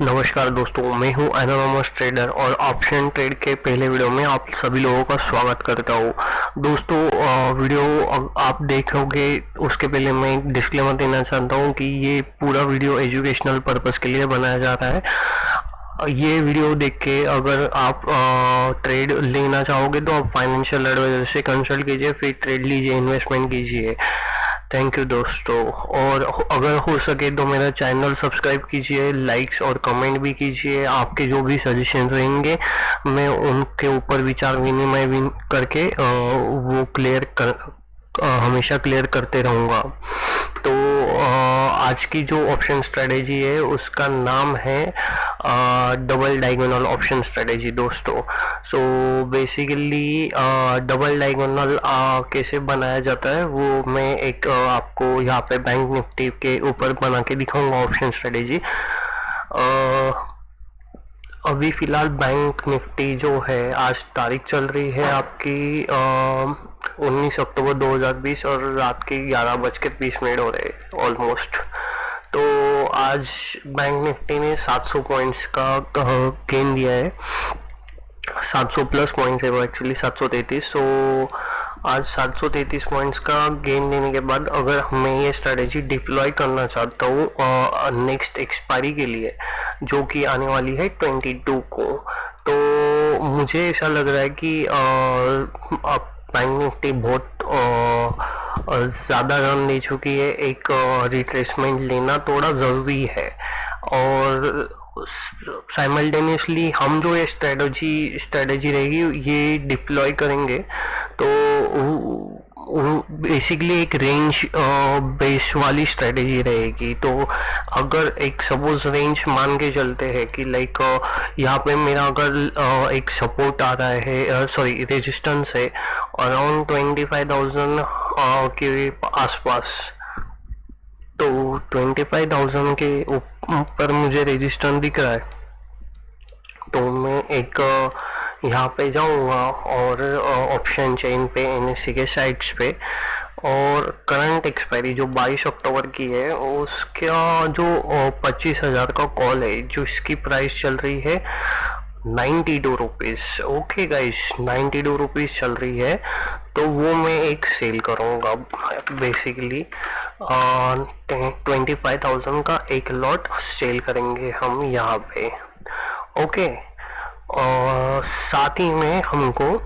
नमस्कार दोस्तों, मैं हूं एनोनिमस ट्रेडर और ऑप्शन ट्रेड के पहले वीडियो में आप सभी लोगों का स्वागत करता हूं। दोस्तों, वीडियो आप देखोगे उसके पहले मैं एक डिस्क्लेमर देना चाहता हूं कि ये पूरा वीडियो एजुकेशनल पर्पस के लिए बनाया जा रहा है। ये वीडियो देख के अगर आप ट्रेड लेना चाहोगे तो आप फाइनेंशियल एडवाइजर से कंसल्ट कीजिए, फिर ट्रेड लीजिए, इन्वेस्टमेंट कीजिए। थैंक यू दोस्तों। और अगर हो सके तो मेरा चैनल सब्सक्राइब कीजिए, लाइक्स और कमेंट भी कीजिए। आपके जो भी सजेशन रहेंगे मैं उनके ऊपर विचार विनिमय भी करके वो हमेशा क्लियर करते रहूँगा। तो आज की जो ऑप्शन स्ट्रेटेजी है उसका नाम है डबल डायगोनल ऑप्शन स्ट्रेटेजी दोस्तों। सो बेसिकली डबल डायगोनल कैसे बनाया जाता है वो मैं एक आपको यहाँ पे बैंक निफ्टी के ऊपर बना के दिखाऊंगा ऑप्शन स्ट्रेटेजी। अभी फिलहाल बैंक निफ्टी जो है आज तारीख चल रही है आपकी 19 अक्टूबर 2020 और रात के 11:20 हो रहे ऑलमोस्ट। तो आज बैंक निफ्टी ने 700 पॉइंट्स का गेन दिया है। 700 प्लस पॉइंट्स है वो, एक्चुअली 733। सो आज 733 पॉइंट्स का गेन देने के बाद अगर मैं ये स्ट्रेटेजी डिप्लॉय करना चाहता हूँ नेक्स्ट एक्सपायरी के लिए, जो कि आने वाली है 22 को, तो मुझे ऐसा लग रहा है कि बैंक निफ्टी बहुत ज़्यादा रन दे चुकी है। एक रिट्रेसमेंट लेना थोड़ा ज़रूरी है। और साइमल्टेनियसली हम जो ये स्ट्रेटेजी रहेगी ये डिप्लॉय करेंगे तो बेसिकली एक रेंज बेस वाली स्ट्रेटेजी रहेगी। तो अगर एक सपोज रेंज मान के चलते हैं कि लाइक यहाँ पे मेरा अगर एक सपोर्ट आ रहा है, सॉरी रेजिस्टेंस है अराउंड 25,000 के आसपास, तो 25,000 के ऊपर मुझे रेजिस्टेंस दिख रहा है, तो मैं एक यहाँ पे जाऊँगा और ऑप्शन चेन पे एनएससी के साइट्स पे, और करंट एक्सपायरी जो 22 अक्टूबर की है उसका जो 25,000 का कॉल है, जो इसकी प्राइस चल रही है 92 रुपीज़। ओके गाइस, 92 रुपीज़ चल रही है, तो वो मैं एक सेल करूँगा। बेसिकली 25,000 का एक लॉट सेल करेंगे हम यहाँ पे। ओके, और साथ ही में हमको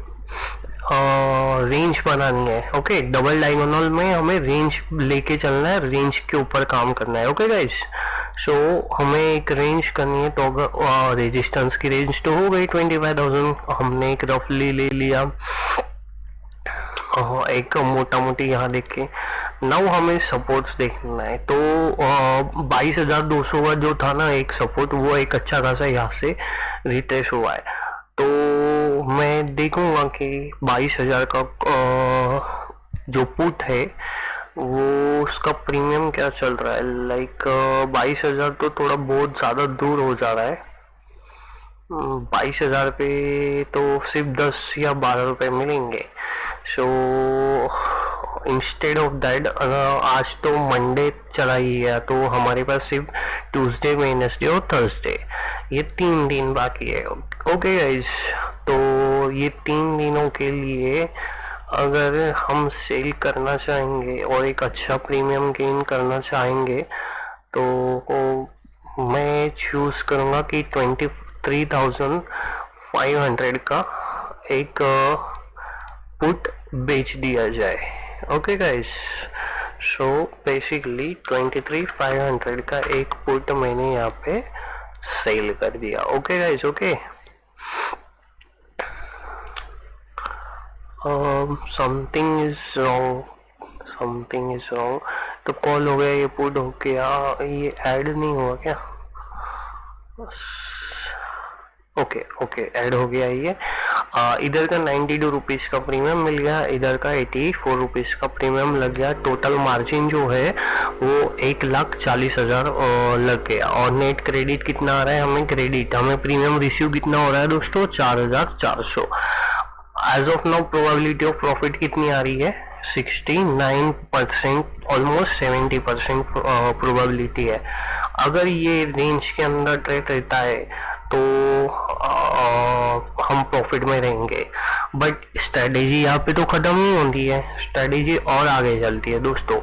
रेंज बनानी है। ओके, डबल डायगोनल में हमें रेंज लेके चलना है, रेंज के ऊपर काम करना है। ओके गाइस, सो हमें एक रेंज करनी है, तो अगर रेजिस्टेंस की रेंज तो हो गई 25,000, हमने एक रफली ले लिया एक मोटा मोटी यहाँ देख के। नाउ हमें सपोर्ट्स देखना है, तो 22,200 का जो था ना एक सपोर्ट, वो एक अच्छा खासा यहाँ से रिट्रेस हुआ है। तो मैं देखूंगा कि 22,000 का जो पुट है वो उसका प्रीमियम क्या चल रहा है। लाइक 22,000 तो थोड़ा बहुत ज़्यादा दूर हो जा रहा है। 22,000 पे तो सिर्फ 10 या 12 रुपए मिलेंगे। सो इंस्टेड ऑफ दैट, आज तो मंडे चला ही गया, तो हमारे पास सिर्फ ट्यूसडे, वेडनेसडे और थर्सडे, ये 3 दिन बाकी है। ओके गाइस, तो ये 3 दिनों के लिए अगर हम सेल करना चाहेंगे और एक अच्छा प्रीमियम गेन करना चाहेंगे तो मैं चूज़ करूँगा कि 23,500 का एक पुट बेच दिया जाए। ओके गाइस, सो बेसिकली 23,500 का एक पुट मैंने यहाँ पे सेल कर दिया। Okay guys, okay. Something is wrong. तो कॉल हो गया, ये पुट हो गया, ये ऐड नहीं हुआ क्या? ओके ओके, ऐड हो गया ये। इधर का 92 रुपीज़ का प्रीमियम मिल गया, इधर का 84 रुपीज़ का प्रीमियम लग गया। टोटल मार्जिन जो है वो 1,40,000 लग गया। और नेट क्रेडिट कितना आ रहा है हमें? क्रेडिट हमें प्रीमियम रिसीव कितना हो रहा है दोस्तों? 4,400। As of now probability of profit कितनी आ रही है? 69%, ऑलमोस्ट 70% प्रोबेबिलिटी है। अगर ये रेंज के अंदर ट्रेड रहता है तो हम प्रॉफिट में रहेंगे। बट स्ट्रेटेजी यहाँ पे तो खत्म नहीं होती है, स्ट्रेटेजी और आगे चलती है दोस्तों।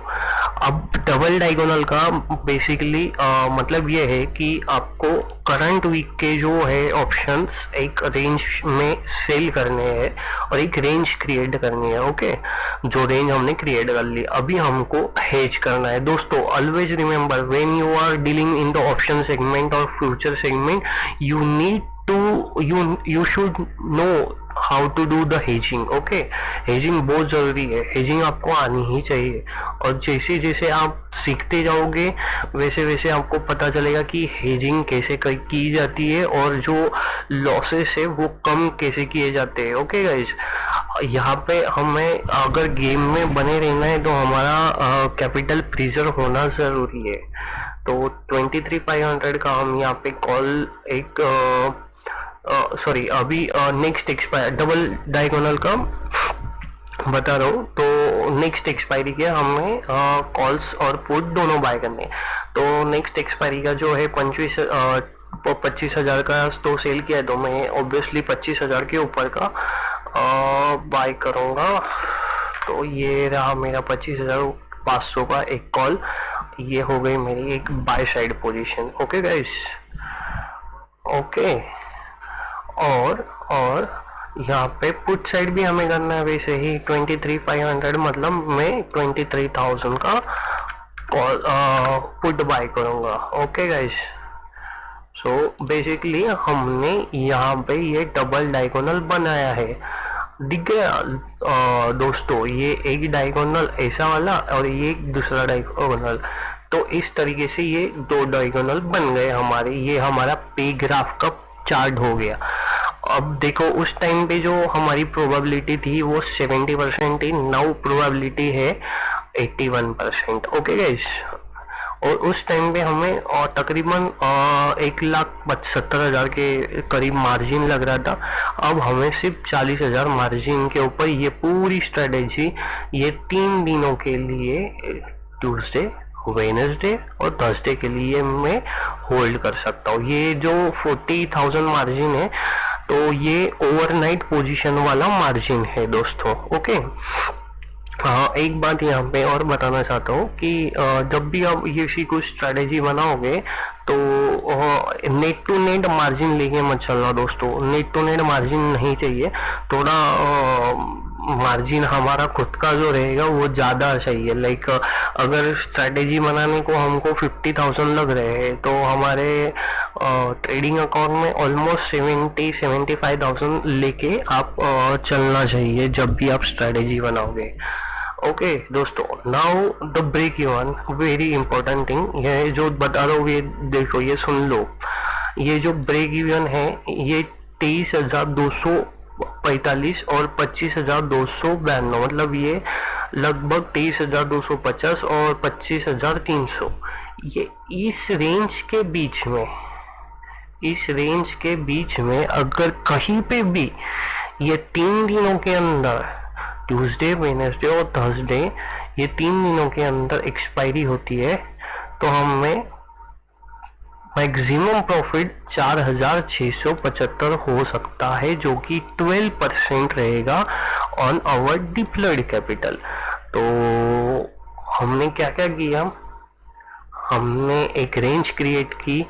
अब डबल डायगोनल का बेसिकली मतलब ये है कि आपको करंट वीक के जो है ऑप्शंस एक रेंज में सेल करने हैं और एक रेंज क्रिएट करनी है। ओके, जो रेंज हमने क्रिएट कर ली, अभी हमको हेज करना है दोस्तों। Always remember, when you are dealing in the option segment और future segment, you need to you should know how to do the hedging। Okay, hedging बहुत ज़रूरी है, हेजिंग आपको आनी ही चाहिए। और जैसे जैसे आप सीखते जाओगे वैसे वैसे आपको पता चलेगा कि हेजिंग कैसे की जाती है और जो लॉसेस है वो कम कैसे किए जाते हैं। ओके गाइज, यहाँ पे हमें अगर गेम में बने रहना है तो हमारा कैपिटल प्रिजर्व होना ज़रूरी है। तो 23,500 का हम यहाँ पे कॉल एक सॉरी अभी नेक्स्ट एक्सपायर डबल डायगोनल का बता रहा हूँ। तो नेक्स्ट एक्सपायरी के हमें कॉल्स और पुट दोनों बाय करने। तो नेक्स्ट एक्सपायरी का जो है 25,000 का तो सेल किया है, तो मैं ऑब्वियसली 25,000 के ऊपर का बाय करूँगा। तो ये रहा मेरा 25,500 का एक कॉल, ये हो गई मेरी एक by side position. Okay guys, okay. और यहाँ पे पुट साइड भी हमें करना है वैसे ही 23,500, मतलब मैं 23,000 का कॉल पुट बाय करूँगा। ओके गाइस, सो बेसिकली हमने यहाँ पे ये डबल डायगोनल बनाया है, दिख गया दोस्तों। ये एक डायगोनल ऐसा वाला और ये एक दूसरा डायगोनल, तो इस तरीके से ये दो डायगोनल बन गए हमारे। ये हमारा पे ग्राफ का चार्ट हो गया। अब देखो, उस टाइम पे जो हमारी प्रोबेबिलिटी थी वो 70% थी, नाउ प्रोबेबिलिटी है 81%। ओके गाइस, और उस टाइम पे हमें तकरीबन 1,70,000 के करीब मार्जिन लग रहा था। अब हमें सिर्फ 40,000 मार्जिन के ऊपर ये पूरी स्ट्रेटेजी ये 3 दिनों के लिए, ट्यूसडे, वेडनेसडे और थर्सडे के लिए मैं होल्ड कर सकता हूँ। ये जो 40,000 मार्जिन है तो ये ओवरनाइट पोजीशन वाला मार्जिन है दोस्तों। ओके, हाँ, एक बात यहाँ पे और बताना चाहता हूँ कि जब भी आप ये सी कुछ स्ट्रेटेजी बनाओगे तो नेट टू नेट मार्जिन लेके मत चलना दोस्तों। नेट टू नेट मार्जिन नहीं चाहिए, थोड़ा मार्जिन हमारा खुद का जो रहेगा वो ज़्यादा चाहिए। लाइक अगर स्ट्रेटेजी बनाने को हमको 50,000 लग रहे हैं तो हमारे ट्रेडिंग अकाउंट में ऑलमोस्ट 70-75,000 लेके आप चलना चाहिए जब भी आप स्ट्रेटेजी बनाओगे। ओके दोस्तों, now the break even, very important thing. ये जो बता रहा हूँ ये देखो, ये सुन लो। ये जो ब्रेक इवन है ये 23,245 और 25,292, मतलब ये लगभग 23,250 और 25,300, ये इस रेंज के बीच में, इस रेंज के बीच में अगर कहीं पे भी ये 3 दिनों के अंदर, ट्यूसडे, वेडनेसडे और थर्सडे, ये 3 दिनों के अंदर एक्सपायरी होती है तो हमें मैक्सिमम प्रॉफिट 4,675 हो सकता है, जो कि 12% रहेगा ऑन आवर डिप्लॉयड कैपिटल। तो हमने क्या क्या किया, हमने एक रेंज क्रिएट की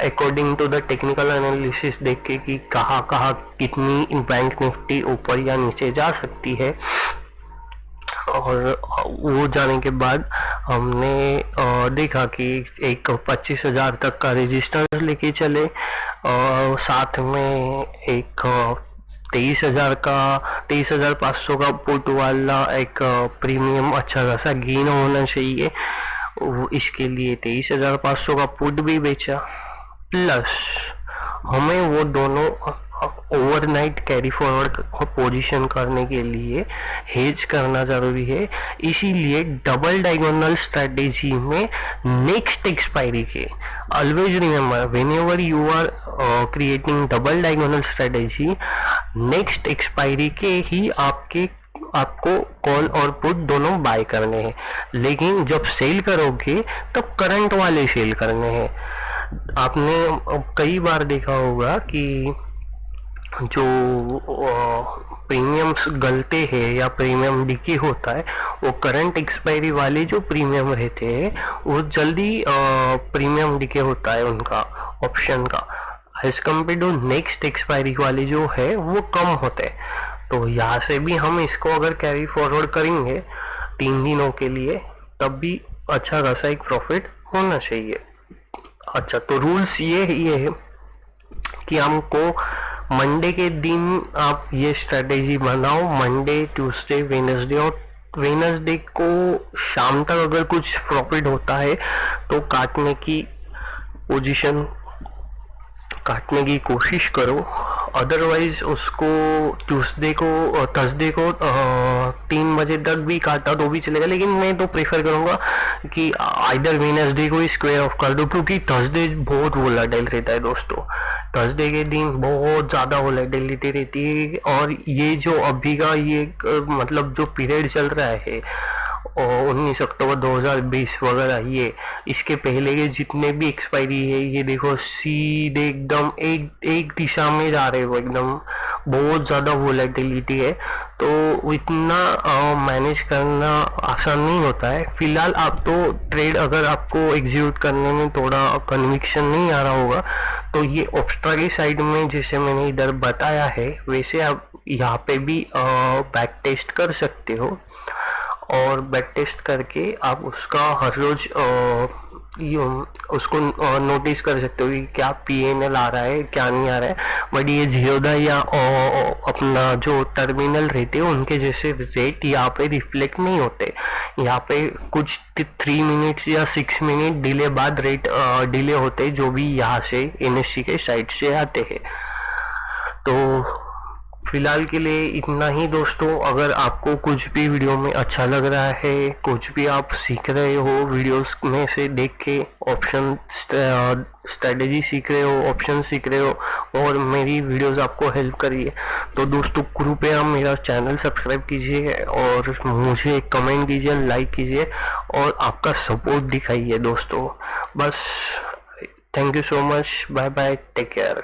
according to the technical analysis, देख के कि कहाँ कहाँ कितनी बैंक निफ्टी ऊपर या नीचे जा सकती है। और वो जाने के बाद हमने देखा कि एक 25,000 तक का रेजिस्टेंस लेके चले और साथ में एक 23,500 का पुट वाला एक प्रीमियम अच्छा खासा गेन होना चाहिए, इसके लिए 23,500 का पुट भी बेचा। प्लस हमें वो दोनों ओवरनाइट कैरी फॉरवर्ड पोजीशन करने के लिए हेज करना जरूरी है। इसीलिए डबल डायगोनल स्ट्रेटेजी में नेक्स्ट एक्सपायरी के, always remember, whenever you are creating double diagonal strategy, next expiry के ही आपको कॉल और पुट दोनों बाय करने हैं। लेकिन जब सेल करोगे तब करंट वाले सेल करने हैं। आपने कई बार देखा होगा कि जो प्रीमियम्स गलते हैं या प्रीमियम डिके होता है, वो करंट एक्सपायरी वाले जो प्रीमियम रहते हैं वो जल्दी प्रीमियम डिके होता है उनका ऑप्शन का, as compare to next expiry वाले जो है वो कम होते हैं। तो यहाँ से भी हम इसको अगर कैरी फॉरवर्ड करेंगे 3 दिनों के लिए, तब भी अच्छा खासा एक प्रॉफिट होना चाहिए। अच्छा, तो रूल्स ये है कि हमको मंडे के दिन आप ये स्ट्रेटेजी बनाओ, मंडे ट्यूसडे वेडनेसडे, और वेडनेसडे को शाम तक अगर कुछ प्रॉफिट होता है तो काटने की पोजीशन काटने की कोशिश करो, अदरवाइज उसको ट्यूसडे को थर्सडे को 3 बजे तक भी काटा तो भी चलेगा, लेकिन मैं तो प्रेफर करूंगा कि आइदर वेडनेसडे को ही स्क्वायर ऑफ कर दो, क्योंकि थर्सडे बहुत वोलेटाइल रहता है दोस्तों। थर्सडे के दिन बहुत ज़्यादा वोलेटिलिटी रहती है, और ये जो अभी का ये मतलब जो पीरियड चल रहा है 19 अक्टूबर 2020 वगैरह, ये इसके पहले के जितने भी एक्सपायरी है ये देखो सीधे एकदम एक दिशा में जा रहे हो, एकदम बहुत ज़्यादा वोलेटिलिटी है। तो इतना मैनेज करना आसान नहीं होता है। फिलहाल आप तो ट्रेड अगर आपको एग्जीक्यूट करने में थोड़ा कन्विक्शन नहीं आ रहा होगा तो ये ऑब्स्ट्रा की साइड में जैसे मैंने इधर बताया है वैसे आप यहाँ पे भी बैक टेस्ट कर सकते हो, और बैक टेस्ट करके आप उसका हर रोज उसको नोटिस कर सकते हो कि क्या PNL आ रहा है क्या नहीं आ रहा है। बट ये जीरोधा या अपना जो टर्मिनल रहते हैं उनके जैसे रेट यहाँ पे रिफ्लेक्ट नहीं होते। यहाँ पे कुछ 3 मिनट्स या 6 मिनट डिले बाद रेट डिले होते जो भी यहाँ से NSE के साइड से आते हैं। तो फिलहाल के लिए इतना ही दोस्तों। अगर आपको कुछ भी वीडियो में अच्छा लग रहा है, कुछ भी आप सीख रहे हो वीडियोस में से देख के, ऑप्शन स्ट्रेटेजी सीख रहे हो, ऑप्शन सीख रहे हो, और मेरी वीडियोस आपको हेल्प कर रही है, तो दोस्तों कृपया मेरा चैनल सब्सक्राइब कीजिए और मुझे कमेंट कीजिए, लाइक कीजिए और आपका सपोर्ट दिखाइए दोस्तों। बस thank you so much, bye bye, take care.